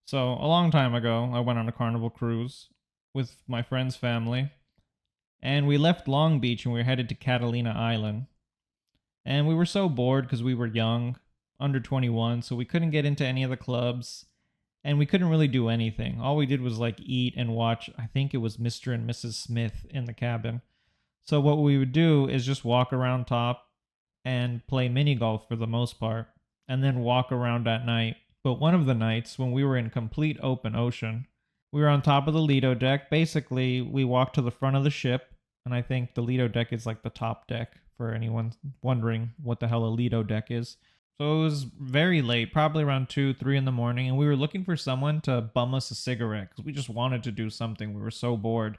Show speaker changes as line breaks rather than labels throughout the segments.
So, a long time ago, I went on a Carnival Cruise with my friend's family, and we left Long Beach and we were headed to Catalina Island. And we were so bored because we were young, under 21, so we couldn't get into any of the clubs, and we couldn't really do anything. All we did was like eat and watch, I think it was Mr. and Mrs. Smith in the cabin. So, what we would do is just walk around top and play mini golf for the most part, and then walk around at night. But one of the nights, when we were in complete open ocean, we were on top of the Lido deck. Basically, we walked to the front of the ship, and I think the Lido deck is like the top deck for anyone wondering what the hell a Lido deck is. So it was very late, probably around 2, 3 in the morning, and we were looking for someone to bum us a cigarette because we just wanted to do something. We were so bored.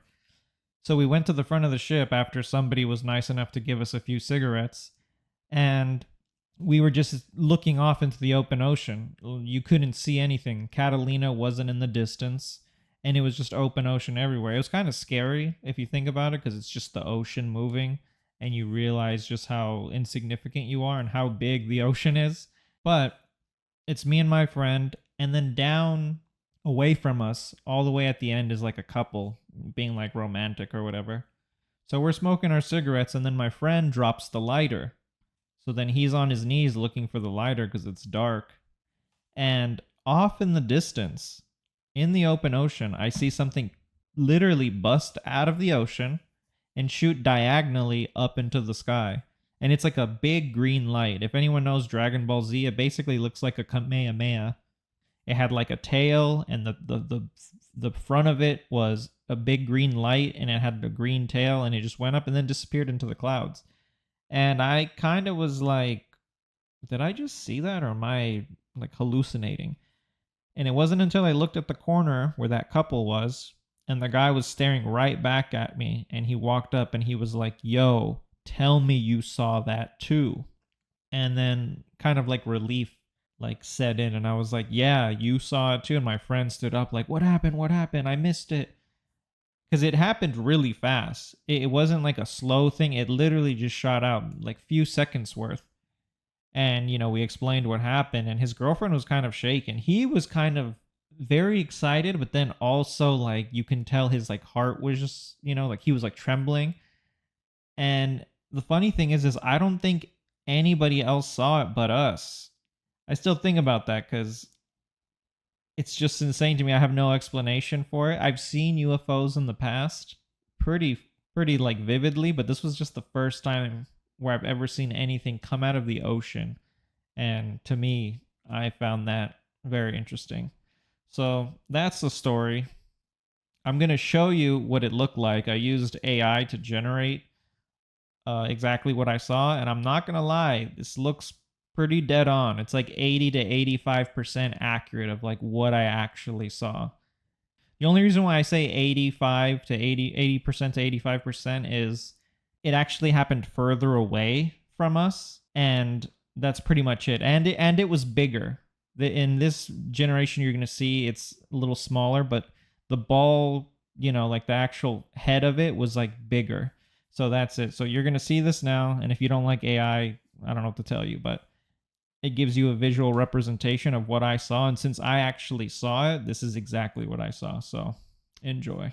So we went to the front of the ship after somebody was nice enough to give us a few cigarettes, and we were just looking off into the open ocean. You couldn't see anything. Catalina wasn't in the distance, and it was just open ocean everywhere. It was kind of scary if you think about it, because it's just the ocean moving, and you realize just how insignificant you are and how big the ocean is. But it's me and my friend, and then down away from us, all the way at the end, is like a couple being like romantic or whatever. So we're smoking our cigarettes, and then my friend drops the lighter. So then he's on his knees looking for the lighter because it's dark. And off in the distance, in the open ocean, I see something literally bust out of the ocean and shoot diagonally up into the sky. And it's like a big green light. If anyone knows Dragon Ball Z, it basically looks like a Kamehameha. It had like a tail, and the front of it was a big green light, and it had a green tail, and it just went up and then disappeared into the clouds. And I kind of was like, did I just see that, or am I like hallucinating? And it wasn't until I looked at the corner where that couple was, and the guy was staring right back at me, and he walked up and he was like, "Yo, tell me you saw that too." And then kind of like relief like set in, and I was like, "Yeah, you saw it too." And my friend stood up like, "What happened? What happened? I missed it." Because it happened really fast. It wasn't like a slow thing. It literally just shot out like few seconds worth. And, we explained what happened, and his girlfriend was kind of shaken. He was kind of very excited, but then also like you can tell his like heart was just, like he was like trembling. And the funny thing is I don't think anybody else saw it but us. I still think about that because it's just insane to me. I have no explanation for it. I've seen UFOs in the past pretty like vividly, but this was just the first time where I've ever seen anything come out of the ocean. And to me, I found that very interesting. So that's the story. I'm going to show you what it looked like. I used AI to generate exactly what I saw, and I'm not going to lie, this looks pretty dead on. It's like 80 to 85% accurate of like what I actually saw. The only reason why I say 85 to 80% to 85% is it actually happened further away from us, and that's pretty much it. And it was bigger. In this generation, you're going to see it's a little smaller, but the ball, like the actual head of it was like bigger. So that's it. So you're going to see this now, and if you don't like AI, I don't know what to tell you, but it gives you a visual representation of what I saw. And since I actually saw it, this is exactly what I saw. So enjoy.